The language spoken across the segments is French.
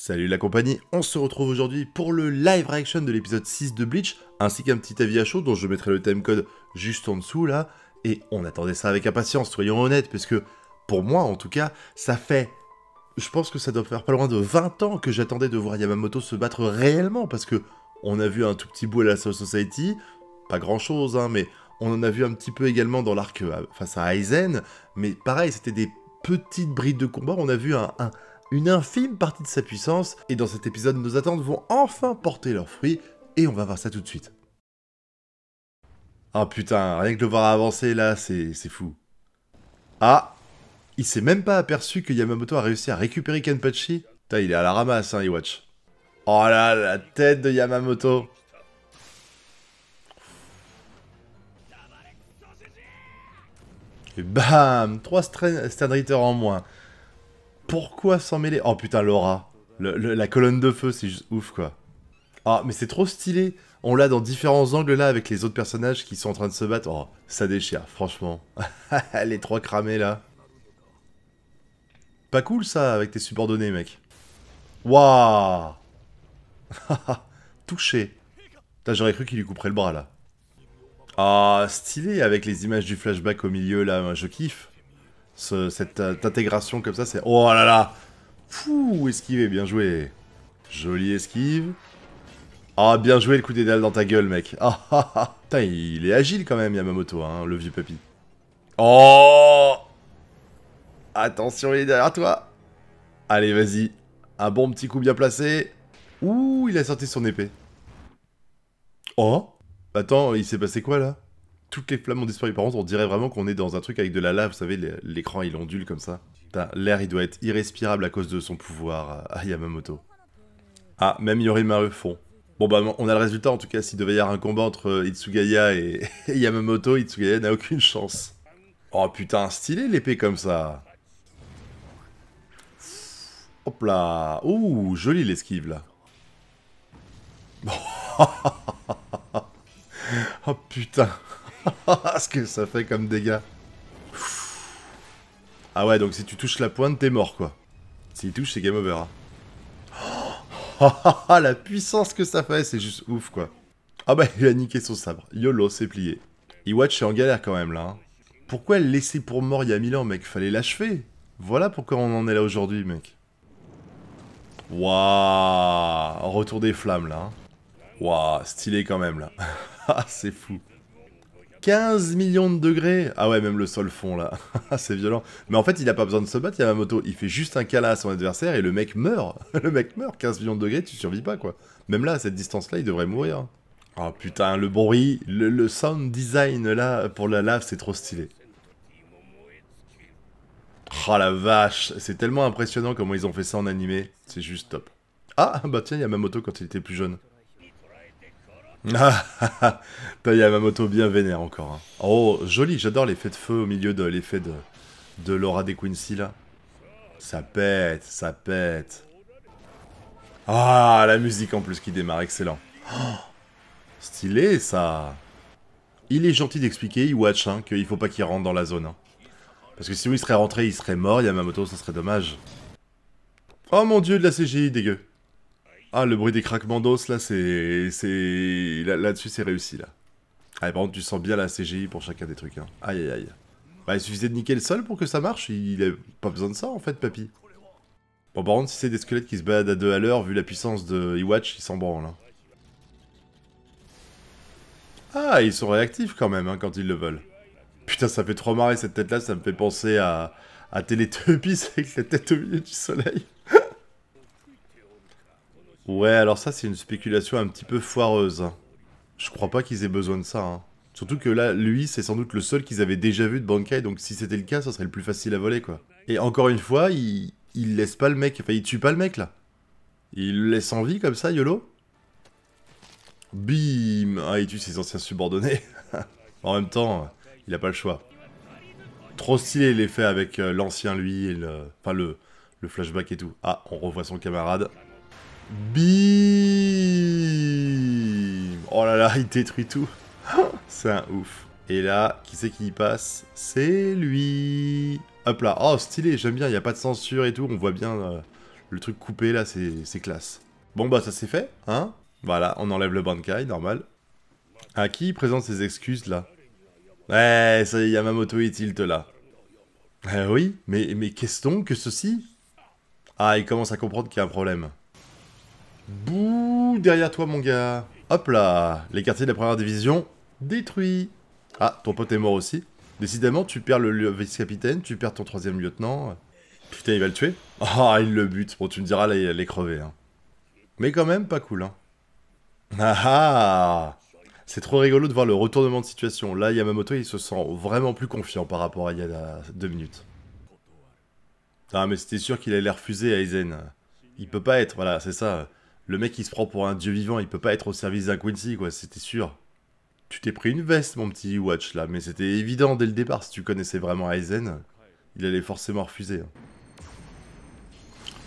Salut la compagnie, on se retrouve aujourd'hui pour le live reaction de l'épisode 6 de Bleach, ainsi qu'un petit avis à chaud dont je mettrai le timecode juste en dessous là, et on attendait ça avec impatience, soyons honnêtes, parce que pour moi en tout cas, ça fait, je pense que ça doit faire pas loin de 20 ans que j'attendais de voir Yamamoto se battre réellement, parce que on a vu un tout petit bout à la Soul Society, pas grand chose hein, mais on en a vu un petit peu également dans l'arc face à Aizen, mais pareil, c'était des petites brides de combat, on a vu une infime partie de sa puissance, et dans cet épisode, nos attentes vont enfin porter leurs fruits, et on va voir ça tout de suite. Ah putain, rien que de le voir avancer là, c'est fou. Ah, il s'est même pas aperçu que Yamamoto a réussi à récupérer Kenpachi. Putain, il est à la ramasse, hein, Iwatch. Oh là, la tête de Yamamoto. Et bam, 3 Sternritter en moins. Pourquoi s'en mêler? Oh putain, Laura. La colonne de feu, c'est juste ouf, quoi. Ah, mais c'est trop stylé. On l'a dans différents angles, là, avec les autres personnages qui sont en train de se battre. Oh, ça déchire, franchement. Les trois cramés, là. Pas cool, ça, avec tes subordonnés, mec. Waouh. Touché. Putain, j'aurais cru qu'il lui couperait le bras, là. Ah, stylé, avec les images du flashback au milieu, là. Je kiffe. Cette intégration comme ça, c'est... Oh là là. Fou, esquivé, bien joué. Jolie esquive. Ah, bien joué le coup des dalles dans ta gueule, mec. Ah, ah, ah. Putain, il est agile quand même, Yamamoto, hein, le vieux papy. Oh. Attention, il est derrière toi. Allez, vas-y. Un bon petit coup bien placé. Ouh, il a sorti son épée. Oh. Attends, il s'est passé quoi, là? Toutes les flammes ont disparu. Par contre, on dirait vraiment qu'on est dans un truc avec de la lave, vous savez, l'écran, il ondule comme ça. L'air, il doit être irrespirable à cause de son pouvoir à Yamamoto. Ah, même Yorimaru fond. Bon bah on a le résultat en tout cas, s'il devait y avoir un combat entre Hitsugaya et Yamamoto, Hitsugaya n'a aucune chance. Oh putain, stylé l'épée comme ça. Hop là. Ouh, jolie l'esquive là. Oh putain. Ce que ça fait comme dégâts. Ah ouais, donc si tu touches la pointe, t'es mort quoi. S'il touche, c'est game over. La puissance que ça fait, c'est juste ouf quoi. Ah bah il a niqué son sabre. YOLO, c'est plié. Iwatch est en galère quand même là. Hein. Pourquoi le laisser pour mort il y a 1000 ans, mec? Fallait l'achever. Voilà pourquoi on en est là aujourd'hui, mec. Waouh. Retour des flammes là. Hein. Waouh, stylé quand même là. Ah, c'est fou. 15 millions de degrés. Ah ouais, même le sol fond là. C'est violent. Mais en fait, il a pas besoin de se battre, Yamamoto. Il fait juste un câlin à son adversaire et le mec meurt. Le mec meurt. 15 millions de degrés, tu survis pas quoi. Même là, à cette distance-là, il devrait mourir. Oh putain, le bruit, le sound design là pour la lave, c'est trop stylé. Oh la vache, c'est tellement impressionnant comment ils ont fait ça en animé. C'est juste top. Ah, bah tiens, Yamamoto quand il était plus jeune. Ah, t'as Yamamoto bien vénère encore. Hein. Oh, joli, j'adore l'effet de feu au milieu de l'effet de Laura de Quincy là. Ça pète, ça pète. Ah, la musique en plus qui démarre, excellent. Oh, stylé ça. Il est gentil d'expliquer, Iwatch, hein, qu'il faut pas qu'il rentre dans la zone. Hein. Parce que sinon il serait rentré, il serait mort, Yamamoto, ça serait dommage. Oh mon dieu, de la CGI, dégueu. Ah, le bruit des craquements d'os, là, c'est... Là-dessus, c'est réussi, là. Ah, par contre, tu sens bien la CGI pour chacun des trucs, hein. Aïe, aïe, aïe. Bah, il suffisait de niquer le sol pour que ça marche, il a pas besoin de ça, en fait, papy. Bon, par contre, si c'est des squelettes qui se baladent à 2 à l'heure, vu la puissance de Iwatch, ils s'en branlent, hein. Ah, ils sont réactifs, quand même, hein, quand ils le veulent. Putain, ça fait trop marrer, cette tête-là, ça me fait penser à Teletubbies avec la tête au milieu du soleil. Ouais, alors ça, c'est une spéculation un petit peu foireuse. Je crois pas qu'ils aient besoin de ça. Hein. Surtout que là, lui, c'est sans doute le seul qu'ils avaient déjà vu de Bankai, donc si c'était le cas, ça serait le plus facile à voler, quoi. Et encore une fois, il laisse pas le mec, enfin, il tue pas le mec, là. Il le laisse en vie, comme ça, YOLO. Bim. Ah, il tue ses anciens subordonnés. En même temps, il a pas le choix. Trop stylé l'effet avec l'ancien lui, et enfin, le flashback et tout. Ah, on revoit son camarade. Bim. Oh là là, il détruit tout. C'est un ouf. Et là, qui c'est qui y passe? C'est lui. Hop là. Oh, stylé, j'aime bien, il n'y a pas de censure et tout. On voit bien Le truc coupé, là, c'est classe. Bon, bah, ça c'est fait, hein. Voilà, on enlève le Bankai, normal. À qui il présente ses excuses, là? Ouais, ça y est, Yamamoto est tilt, là. Oui, mais qu'est-ce donc que ceci? Ah, il commence à comprendre qu'il y a un problème. Bouh, derrière toi, mon gars. Hop là, les quartiers de la première division, détruits. Ah, ton pote est mort aussi. Décidément, tu perds le vice-capitaine, tu perds ton 3e lieutenant. Putain, il va le tuer. Ah, il le bute. Bon, tu me diras, là, il est crevé. Hein. Mais quand même, pas cool. Hein. Ah ah. C'est trop rigolo de voir le retournement de situation. Là, Yamamoto, il se sent vraiment plus confiant par rapport à il y a 2 minutes. Ah, mais c'était sûr qu'il allait refuser à Aizen. Il peut pas être, voilà, c'est ça. Le mec, il se prend pour un dieu vivant, il peut pas être au service d'un Quincy, quoi, c'était sûr. Tu t'es pris une veste, mon petit Watch, là, mais c'était évident dès le départ, si tu connaissais vraiment Aizen, il allait forcément refuser.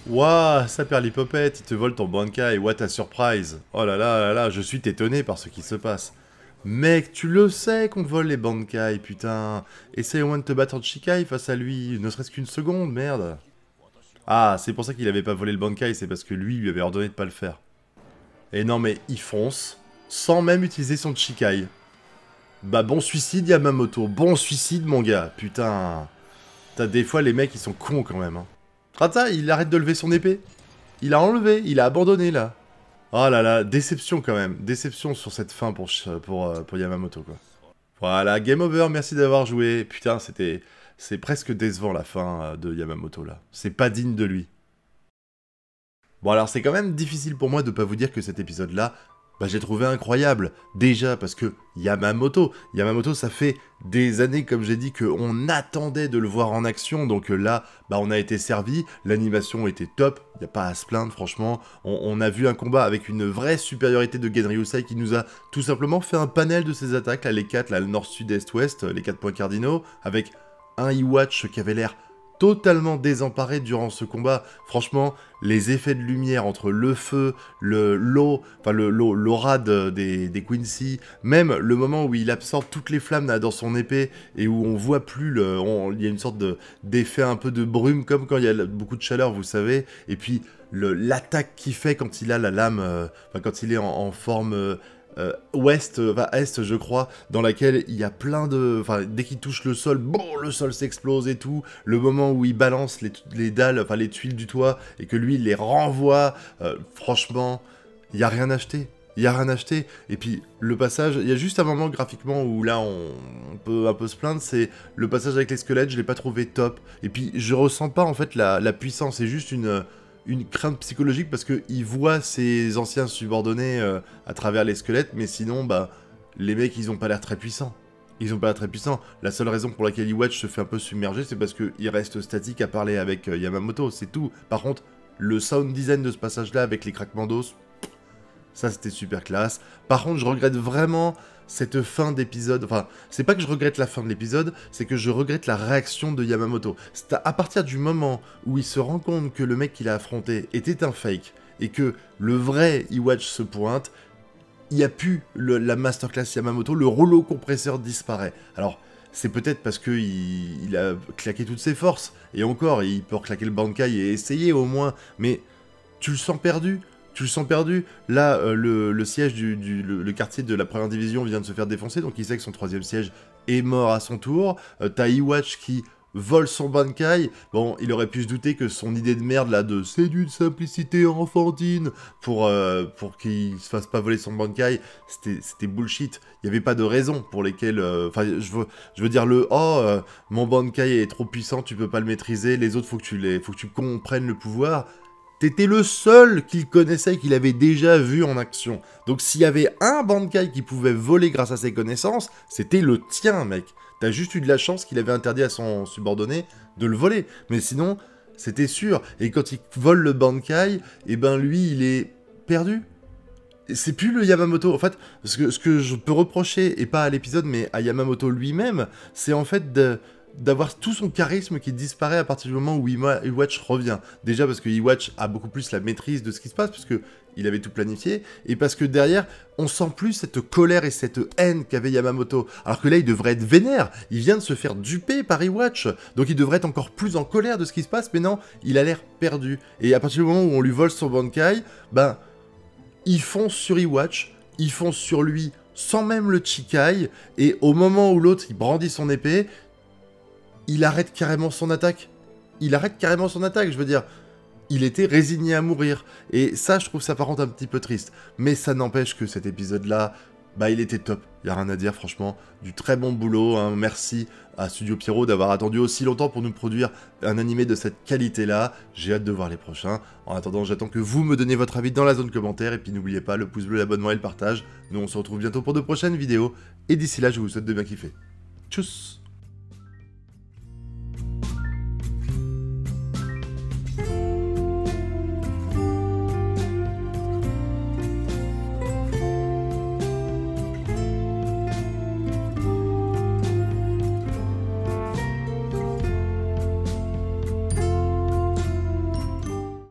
Ouah, ça perd l'hypopète, il te vole ton Bankai, what a surprise. Oh là là, je suis étonné par ce qui se passe. Mec, tu le sais qu'on vole les Bankai, putain. Essaye au moins de te battre en Chikai face à lui, ne serait-ce qu'une seconde, merde. Ah, c'est pour ça qu'il avait pas volé le Bankai, c'est parce que lui avait ordonné de pas le faire. Et non mais, il fonce, sans même utiliser son Chikai. Bah bon suicide Yamamoto, bon suicide mon gars, putain. T'as des fois les mecs ils sont cons quand même. Hein. Rata, il arrête de lever son épée. Il a enlevé, il a abandonné là. Oh là là, déception quand même, déception sur cette fin pour Yamamoto quoi. Voilà, game over, merci d'avoir joué. Putain, c'est presque décevant la fin de Yamamoto là. C'est pas digne de lui. Bon alors c'est quand même difficile pour moi de pas vous dire que cet épisode là, bah, j'ai trouvé incroyable. Déjà parce que Yamamoto ça fait des années comme j'ai dit qu'on attendait de le voir en action, donc là bah, on a été servi, l'animation était top, il n'y a pas à se plaindre franchement, on a vu un combat avec une vraie supériorité de Genryusai qui nous a tout simplement fait un panel de ses attaques, là les 4, là le nord, sud, est, ouest, les 4 points cardinaux, avec un Iwatch qui avait l'air totalement désemparé durant ce combat. Franchement, les effets de lumière entre le feu, l'aura des Quincy, même le moment où il absorbe toutes les flammes là, dans son épée et où on voit plus, il y a une sorte d'effet un peu de brume comme quand il y a beaucoup de chaleur, vous savez. Et puis l'attaque qu'il fait quand il a la lame, quand il est en forme est je crois, dans laquelle il y a plein de... Enfin, dès qu'il touche le sol, bon, le sol s'explose et tout. Le moment où il balance les dalles, enfin les tuiles du toit, et que lui, il les renvoie, franchement, il n'y a rien acheté. Il n'y a rien acheté. Et puis, le passage, il y a juste un moment graphiquement où là, on peut un peu se plaindre, c'est le passage avec les squelettes, je l'ai pas trouvé top. Et puis, je ressens pas, en fait, la puissance, c'est juste une crainte psychologique parce qu'il voit ses anciens subordonnés à travers les squelettes, mais sinon, bah, les mecs, ils ont pas l'air très puissants. Ils ont pas l'air très puissants. La seule raison pour laquelle Iwatch se fait un peu submerger, c'est parce qu'il reste statique à parler avec Yamamoto, c'est tout. Par contre, le sound design de ce passage-là, avec les craquements d'os, ça c'était super classe. Par contre, je regrette vraiment cette fin d'épisode, enfin, c'est pas que je regrette la fin de l'épisode, c'est que je regrette la réaction de Yamamoto. C'est à partir du moment où il se rend compte que le mec qu'il a affronté était un fake, et que le vrai Iwatch se pointe, il n'y a plus la masterclass Yamamoto, le rouleau compresseur disparaît. Alors, c'est peut-être parce qu'il a claqué toutes ses forces, et encore, il peut reclaquer le Bankai et essayer au moins, mais tu le sens perdu. Tu le sens perdu. Là, le siège le quartier de la première division vient de se faire défoncer, donc il sait que son 3e siège est mort à son tour. T'as Iwatch qui vole son Bankai. Bon, il aurait pu se douter que son idée de merde, là, de c'est d'une simplicité enfantine, pour qu'il se fasse pas voler son Bankai, c'était bullshit. Il n'y avait pas de raison pour lesquelles... Enfin, je veux dire mon Bankai est trop puissant, tu peux pas le maîtriser, les autres, faut que tu comprennes le pouvoir. T'étais le seul qu'il connaissait, qu'il avait déjà vu en action. Donc s'il y avait un Bankai qui pouvait voler grâce à ses connaissances, c'était le tien, mec. T'as juste eu de la chance qu'il avait interdit à son subordonné de le voler. Mais sinon, c'était sûr. Et quand il vole le Bankai, eh ben lui, il est perdu. C'est plus le Yamamoto. En fait, ce que je peux reprocher, et pas à l'épisode, mais à Yamamoto lui-même, c'est en fait d'avoir tout son charisme qui disparaît à partir du moment où Iwatch revient. Déjà parce que Iwatch a beaucoup plus la maîtrise de ce qui se passe, parce que il avait tout planifié, et parce que derrière, on sent plus cette colère et cette haine qu'avait Yamamoto. Alors que là, il devrait être vénère, il vient de se faire duper par Iwatch, donc il devrait être encore plus en colère de ce qui se passe, mais non, il a l'air perdu. Et à partir du moment où on lui vole son Bankai, ben, ils fonce sur Iwatch, ils foncent sur lui sans même le Chikai, et au moment où l'autre, il brandit son épée, il arrête carrément son attaque. Il arrête carrément son attaque, je veux dire. Il était résigné à mourir. Et ça, je trouve ça par contre un petit peu triste. Mais ça n'empêche que cet épisode-là, bah il était top. Il n'y a rien à dire, franchement. Du très bon boulot. Hein. Merci à Studio Pierrot d'avoir attendu aussi longtemps pour nous produire un animé de cette qualité-là. J'ai hâte de voir les prochains. En attendant, j'attends que vous me donniez votre avis dans la zone commentaire. Et puis n'oubliez pas le pouce bleu, l'abonnement et le partage. Nous, on se retrouve bientôt pour de prochaines vidéos. Et d'ici là, je vous souhaite de bien kiffer. Tchuss!